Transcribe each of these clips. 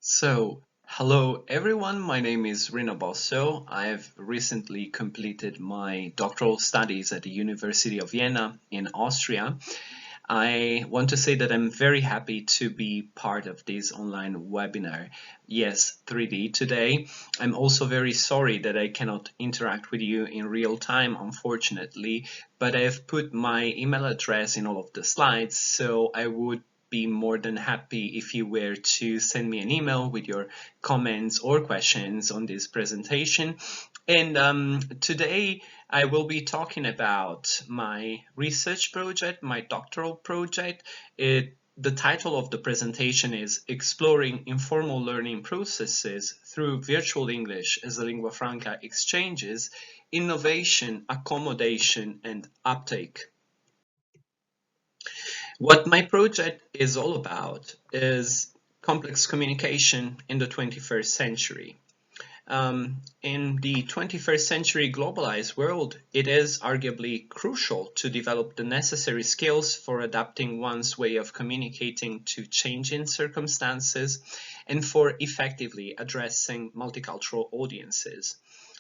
Hello everyone, my name is Rino Bosso. I've recently completed my doctoral studies at the University of Vienna in Austria. I want to say that I'm very happy to be part of this online webinar, Yes 3D, today. I'm also very sorry that I cannot interact with you in real time, unfortunately, but I've put my email address in all of the slides, so I would be more than happy if you were to send me an email with your comments or questions on this presentation. And today I will be talking about my research project, my doctoral project. The title of the presentation is Exploring Informal Learning Processes Through Virtual English as a Lingua Franca Exchanges, Innovation, Accommodation, and Uptake. What my project is all about is complex communication in the 21st century. In the 21st century globalized world, it is arguably crucial to develop the necessary skills for adapting one's way of communicating to changing circumstances and for effectively addressing multicultural audiences.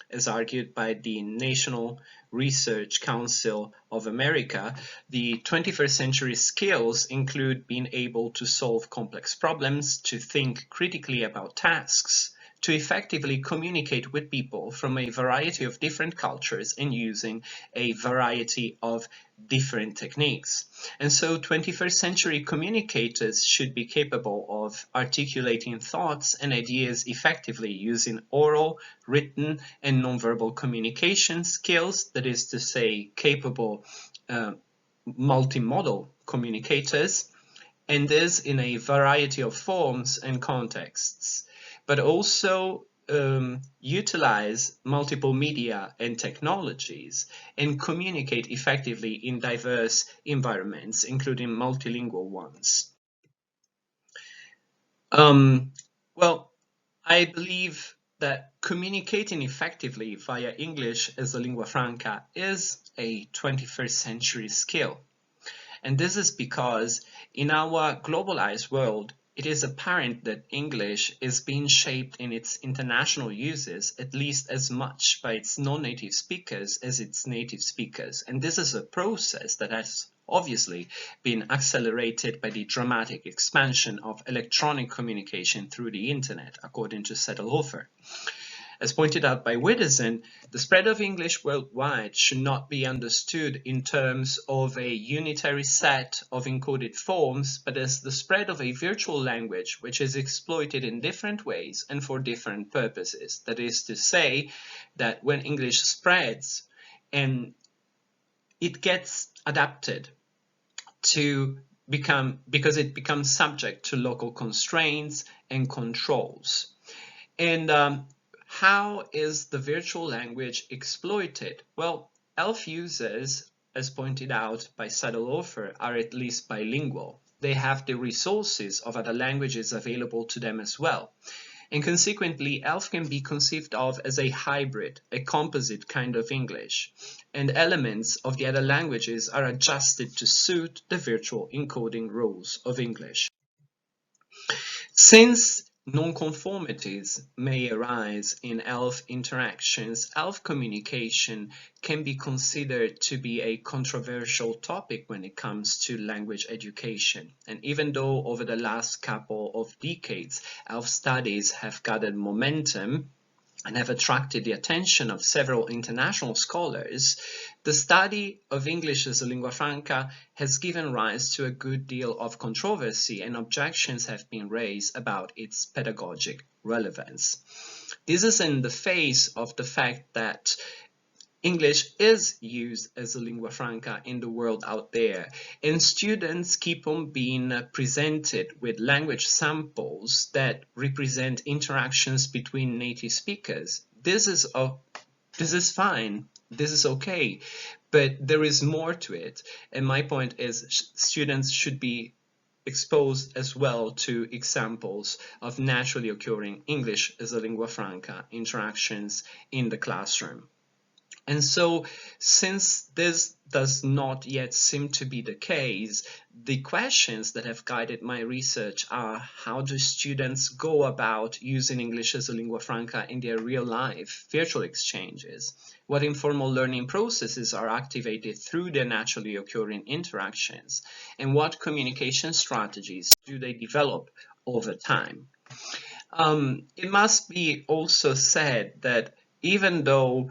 As argued by the National Research Council of America, the 21st century skills include being able to solve complex problems, to think critically about tasks, to effectively communicate with people from a variety of different cultures and using a variety of different techniques. And so 21st century communicators should be capable of articulating thoughts and ideas effectively using oral, written, and nonverbal communication skills, that is to say, capable multimodal communicators, and this in a variety of forms and contexts, but also utilize multiple media and technologies and communicate effectively in diverse environments, including multilingual ones. Well, I believe that communicating effectively via English as a lingua franca is a 21st century skill. And this is because in our globalized world, it is apparent that English is being shaped in its international uses at least as much by its non-native speakers as its native speakers. And this is a process that has obviously been accelerated by the dramatic expansion of electronic communication through the internet, according to Settelhofer. As pointed out by Widdowson, the spread of English worldwide should not be understood in terms of a unitary set of encoded forms, but as the spread of a virtual language which is exploited in different ways and for different purposes. That is to say that when English spreads and it gets adapted to because it becomes subject to local constraints and controls. And how is the virtual language exploited? Well, ELF users, as pointed out by Settelhofer, are at least bilingual. They have the resources of other languages available to them as well. And consequently, ELF can be conceived of as a hybrid, a composite kind of English. And elements of the other languages are adjusted to suit the virtual encoding rules of English. Since nonconformities may arise in ELF interactions, ELF communication can be considered to be a controversial topic when it comes to language education. And even though over the last couple of decades, ELF studies have gathered momentum and have attracted the attention of several international scholars, the study of English as a lingua franca has given rise to a good deal of controversy, and objections have been raised about its pedagogic relevance. This is in the face of the fact that English is used as a lingua franca in the world out there, and students keep on being presented with language samples that represent interactions between native speakers. This is fine, this is okay, but there is more to it, and my point is students should be exposed as well to examples of naturally occurring English as a lingua franca interactions in the classroom. And so, since this does not yet seem to be the case, the questions that have guided my research are: how do students go about using English as a lingua franca in their real life virtual exchanges? What informal learning processes are activated through their naturally occurring interactions? And what communication strategies do they develop over time? It must be also said that even though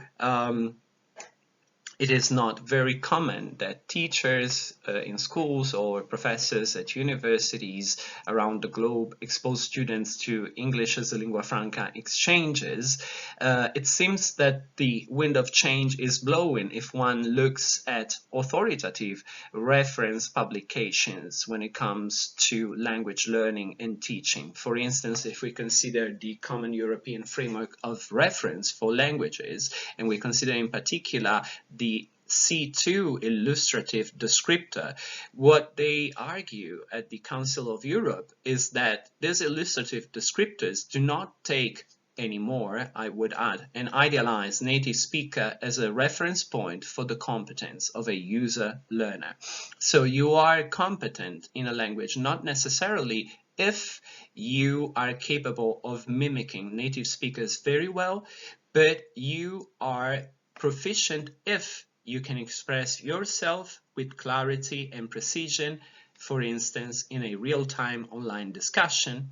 it is not very common that teachers in schools or professors at universities around the globe expose students to English as a lingua franca exchanges. It seems that the wind of change is blowing if one looks at authoritative reference publications when it comes to language learning and teaching. For instance, if we consider the Common European Framework of Reference for Languages, and we consider in particular the C2 illustrative descriptor, what they argue at the Council of Europe is that these illustrative descriptors do not take anymore, I would add, an idealized native speaker as a reference point for the competence of a user learner. So you are competent in a language not necessarily if you are capable of mimicking native speakers very well, but you are proficient if you can express yourself with clarity and precision, for instance, in a real-time online discussion,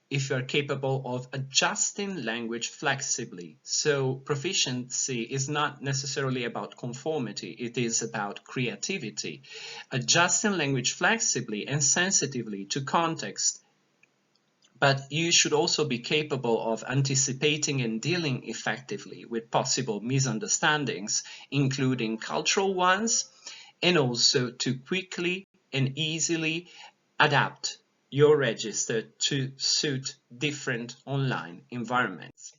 if you are capable of adjusting language flexibly. So proficiency is not necessarily about conformity, it is about creativity. Adjusting language flexibly and sensitively to context. But you should also be capable of anticipating and dealing effectively with possible misunderstandings, including cultural ones, and also to quickly and easily adapt your register to suit different online environments.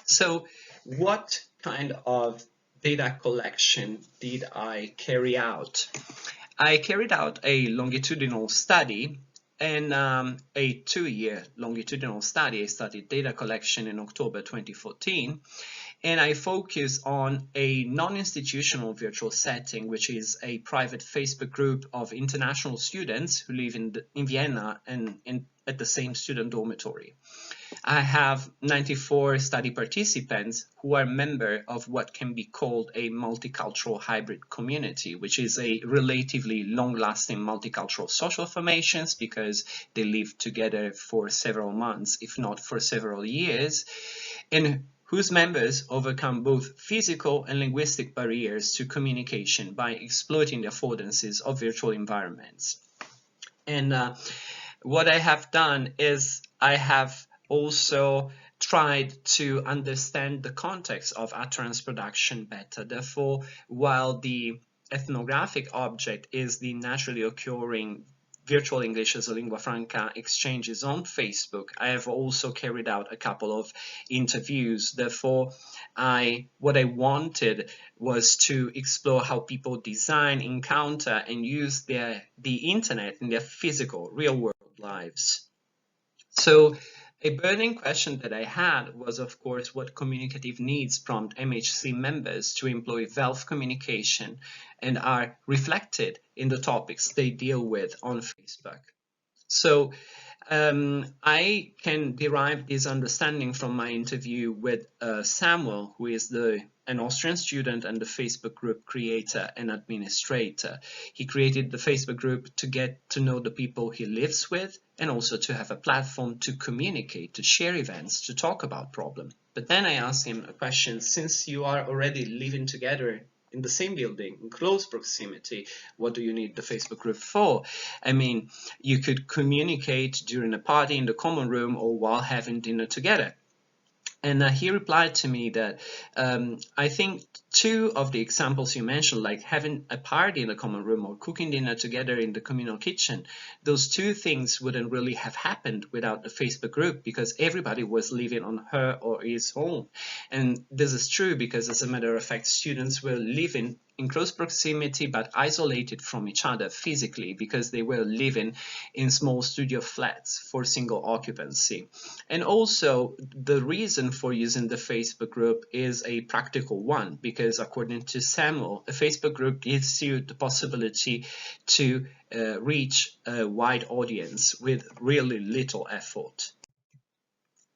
So, what kind of data collection did I carry out? I carried out a longitudinal study, and a 2-year longitudinal study. I studied data collection in October 2014, and I focus on a non-institutional virtual setting, which is a private Facebook group of international students who live in Vienna and at the same student dormitory. I have 94 study participants who are members of what can be called a multicultural hybrid community, which is a relatively long-lasting multicultural social formations because they live together for several months, if not for several years, and whose members overcome both physical and linguistic barriers to communication by exploiting the affordances of virtual environments. And what I have done is I have also tried to understand the context of utterance production better. Therefore, while the ethnographic object is the naturally occurring virtual English as a lingua franca exchanges on Facebook, I have also carried out a couple of interviews. Therefore, what I wanted was to explore how people design, encounter, and use the internet in their physical, real-world lives. So a burning question that I had was, of course, what communicative needs prompt MHC members to employ VELF communication and are reflected in the topics they deal with on Facebook. So I can derive this understanding from my interview with Samuel, who is an Austrian student and the Facebook group creator and administrator. He created the Facebook group to get to know the people he lives with and also to have a platform to communicate, to share events, to talk about problems. But then I asked him a question: since you are already living together in the same building, in close proximity, what do you need the Facebook group for? I mean, you could communicate during a party in the common room or while having dinner together. And he replied to me that I think two of the examples you mentioned, like having a party in the common room or cooking dinner together in the communal kitchen, those two things wouldn't really have happened without the Facebook group because everybody was living on her or his home. And this is true because, as a matter of fact, students were living in close proximity but isolated from each other physically because they were living in small studio flats for single occupancy. And also the reason for using the Facebook group is a practical one, because according to Samuel, a Facebook group gives you the possibility to reach a wide audience with really little effort.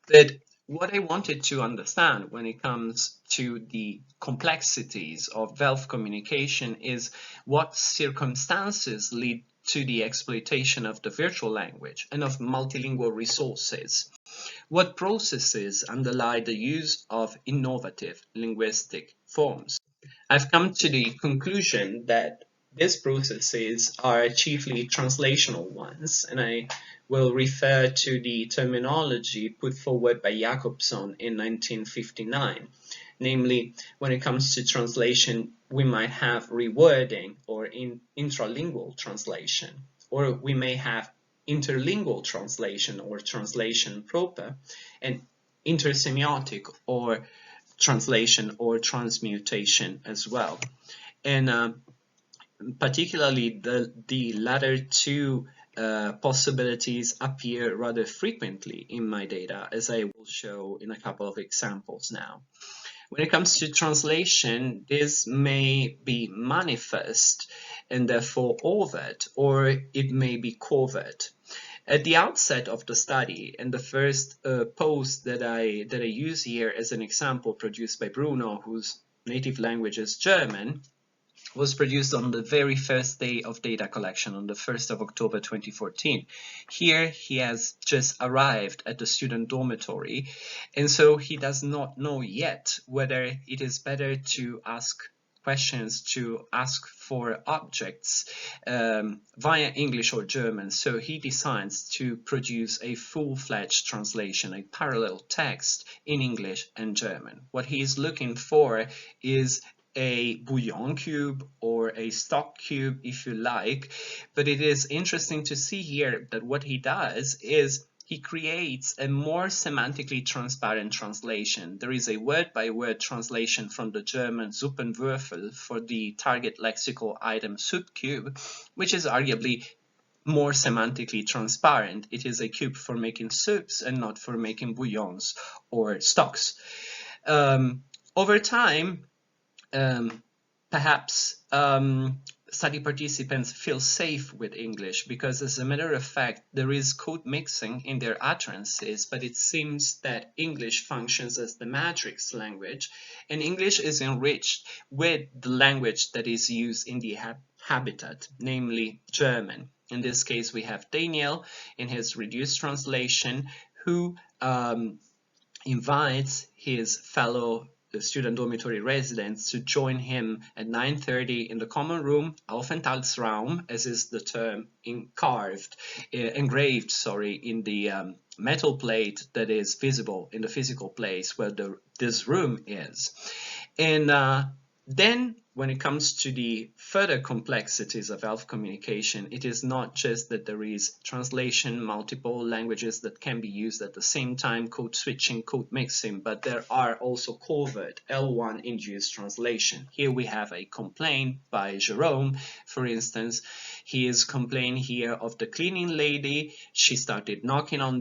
But what I wanted to understand when it comes to the complexities of VELF communication is what circumstances lead to the exploitation of the virtual language and of multilingual resources. What processes underlie the use of innovative linguistic forms? I've come to the conclusion that these processes are chiefly translational ones, and I will refer to the terminology put forward by Jacobson in 1959. Namely, when it comes to translation, we might have rewording or intralingual translation, or we may have interlingual translation or translation proper, and intersemiotic or translation or transmutation as well. And particularly the latter two possibilities appear rather frequently in my data, as I will show in a couple of examples now. When it comes to translation, this may be manifest and therefore overt, or it may be covert. At the outset of the study, and the first post that I use here as an example produced by Bruno, whose native language is German, was produced on the very first day of data collection, on the 1st of October 2014. Here he has just arrived at the student dormitory, and so he does not know yet whether it is better to ask questions, to ask for objects via English or German. So he decides to produce a full-fledged translation, a parallel text in English and German. What he is looking for is a bouillon cube or a stock cube, if you like, but it is interesting to see here that what he does is he creates a more semantically transparent translation. There is a word-by-word translation from the German Suppenwürfel for the target lexical item soup cube, which is arguably more semantically transparent. It is a cube for making soups and not for making bouillons or stocks. Over time, perhaps study participants feel safe with English because, as a matter of fact, there is code mixing in their utterances, but it seems that English functions as the matrix language, and English is enriched with the language that is used in the habitat, namely German. In this case, we have Daniel in his reduced translation, who invites his fellow student dormitory residents to join him at 9:30 in the common room, Aufenthaltsraum, as is the term engraved, in the metal plate that is visible in the physical place where this room is. And then when it comes to the further complexities of VELF communication, it is not just that there is translation, multiple languages that can be used at the same time, code switching, code mixing, but there are also covert L1 induced translation. Here we have a complaint by Jerome, for instance. He is complaining here of the cleaning lady. She started knocking on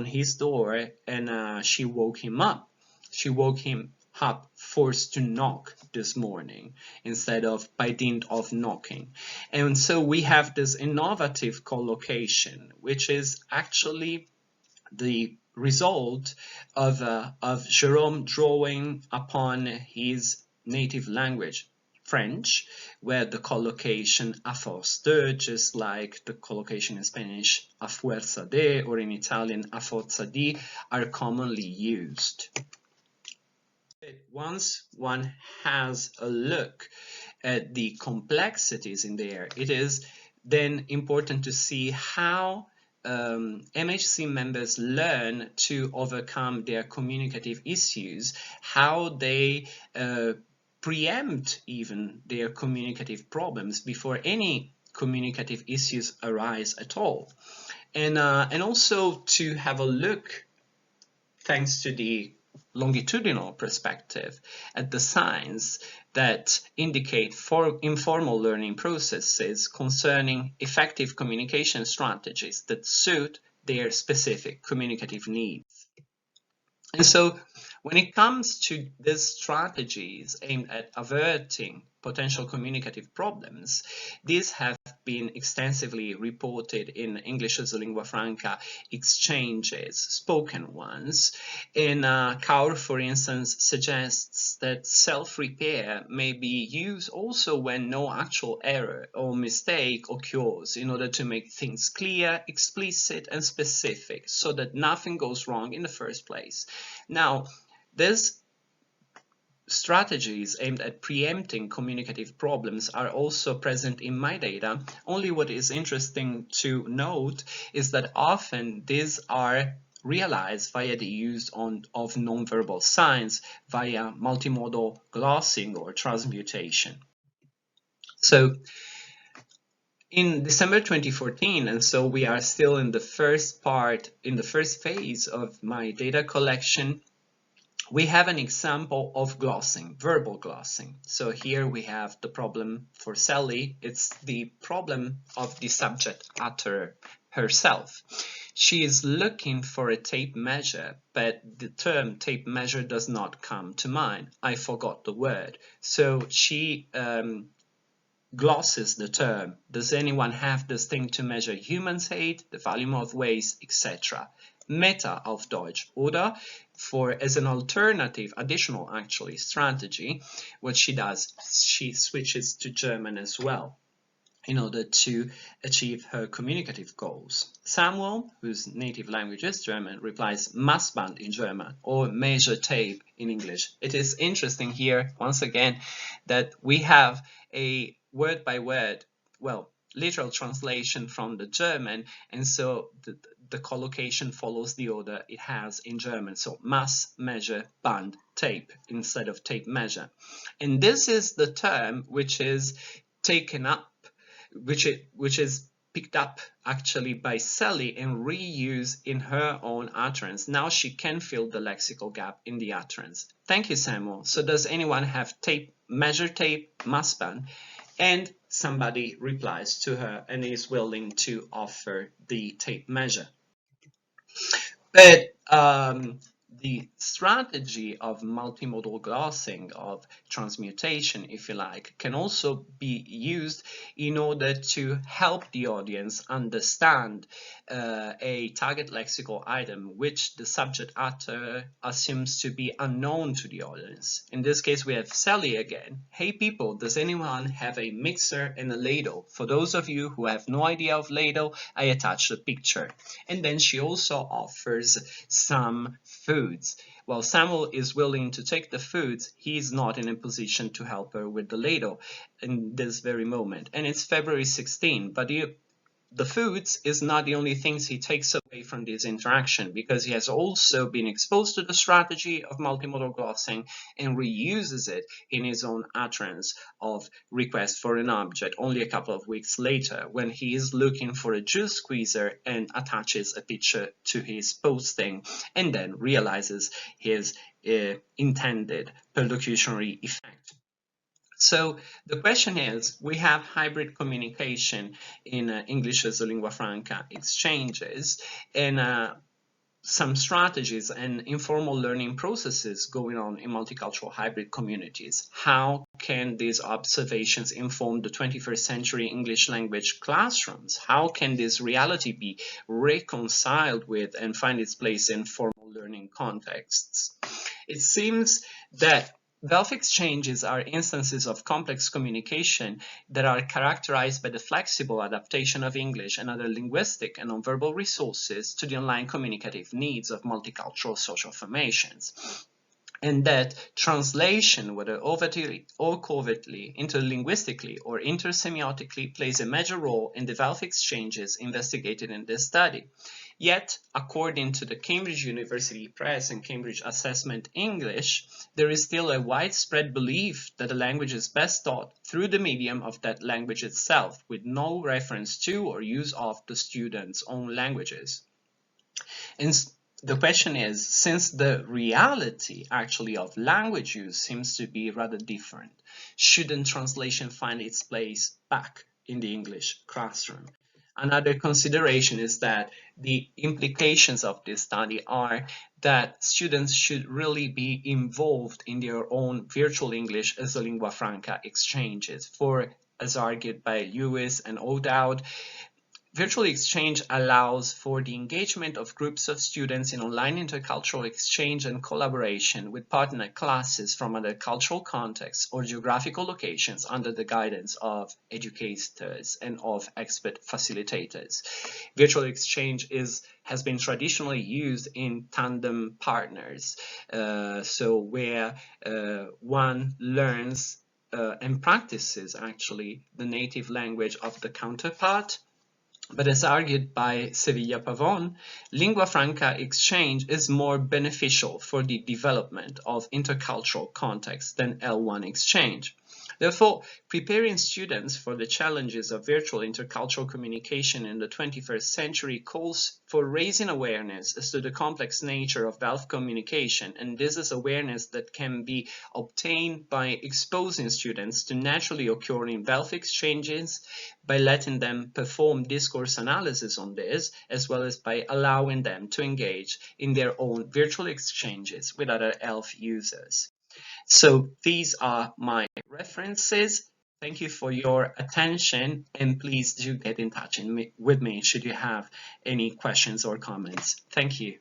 his door, and she woke him up. She woke him up forced to knock this morning instead of by dint of knocking. And so we have this innovative collocation, which is actually the result of Jerome drawing upon his native language, French, where the collocation a force de, just like the collocation in Spanish a fuerza de, or in Italian a forza di, are commonly used. Once one has a look at the complexities in there, it is then important to see how MHC members learn to overcome their communicative issues, how they preempt even their communicative problems before any communicative issues arise at all. And also to have a look, thanks to the longitudinal perspective at the signs that indicate for informal learning processes concerning effective communication strategies that suit their specific communicative needs. And so when it comes to these strategies aimed at averting potential communicative problems, these have been extensively reported in English as a lingua franca exchanges, spoken ones. In Kaur, for instance, suggests that self-repair may be used also when no actual error or mistake occurs in order to make things clear, explicit, and specific so that nothing goes wrong in the first place. Now, these strategies aimed at preempting communicative problems are also present in my data. Only what is interesting to note is that often these are realized via the use of nonverbal signs via multimodal glossing or transmutation. So in December 2014, and so we are still in the first phase of my data collection, we have an example of glossing, verbal glossing. So here we have the problem for Sally. It's the problem of the subject utterer herself. She is looking for a tape measure, but the term tape measure does not come to mind. I forgot the word. So she glosses the term. Does anyone have this thing to measure humans' height, the volume of waste, etc.? Meta auf Deutsch. Oder as an alternative, additional actually, strategy, what she does, she switches to German as well in order to achieve her communicative goals. Samuel, whose native language is German, replies Maßband in German or measure tape in English. It is interesting here, once again, that we have a word by word, well, literal translation from the German, and so the collocation follows the order it has in German. So Maß, measure, Band, tape instead of tape measure. And this is the term which is taken up, which is picked up actually by Sally and reused in her own utterance. Now she can fill the lexical gap in the utterance. Thank you, Samuel. So does anyone have tape, measure tape, Maßband? And somebody replies to her and is willing to offer the tape measure. But the strategy of multimodal glossing, of transmutation, if you like, can also be used in order to help the audience understand a target lexical item which the subject utterer assumes to be unknown to the audience. In this case, we have Sally again. Hey people, does anyone have a mixer and a ladle? For those of you who have no idea of ladle, I attached a picture. And then she also offers some foods. While Samuel is willing to take the foods, he is not in a position to help her with the ladle in this very moment. And it's February 16, but the foods is not the only things he takes away from this interaction, because he has also been exposed to the strategy of multimodal glossing and reuses it in his own utterance of request for an object only a couple of weeks later, when he is looking for a juice squeezer and attaches a picture to his posting and then realizes his intended perlocutionary effect. So the question is, we have hybrid communication in English as a lingua franca exchanges, and some strategies and informal learning processes going on in multicultural hybrid communities. How can these observations inform the 21st century English language classrooms? How can this reality be reconciled with and find its place in formal learning contexts? It seems that VELF exchanges are instances of complex communication that are characterized by the flexible adaptation of English and other linguistic and nonverbal resources to the online communicative needs of multicultural social formations. And that translation, whether overtly or covertly, interlinguistically or intersemiotically, plays a major role in the VELF exchanges investigated in this study. Yet, according to the Cambridge University Press and Cambridge Assessment English, there is still a widespread belief that a language is best taught through the medium of that language itself, with no reference to or use of the student's own languages. And the question is, since the reality actually of language use seems to be rather different, shouldn't translation find its place back in the English classroom? Another consideration is that the implications of this study are that students should really be involved in their own virtual English as a lingua franca exchanges. For, as argued by Lewis and O'Dowd, virtual exchange allows for the engagement of groups of students in online intercultural exchange and collaboration with partner classes from other cultural contexts or geographical locations under the guidance of educators and of expert facilitators. Virtual exchange has been traditionally used in tandem partners, so where one learns and practices actually the native language of the counterpart. But as argued by Sevilla Pavon, lingua franca exchange is more beneficial for the development of intercultural context than L1 exchange. Therefore, preparing students for the challenges of virtual intercultural communication in the 21st century calls for raising awareness as to the complex nature of VELF communication, and this is awareness that can be obtained by exposing students to naturally occurring VELF exchanges, by letting them perform discourse analysis on this, as well as by allowing them to engage in their own virtual exchanges with other ELF users. So these are my references. Thank you for your attention, and please do get in touch with me should you have any questions or comments. Thank you.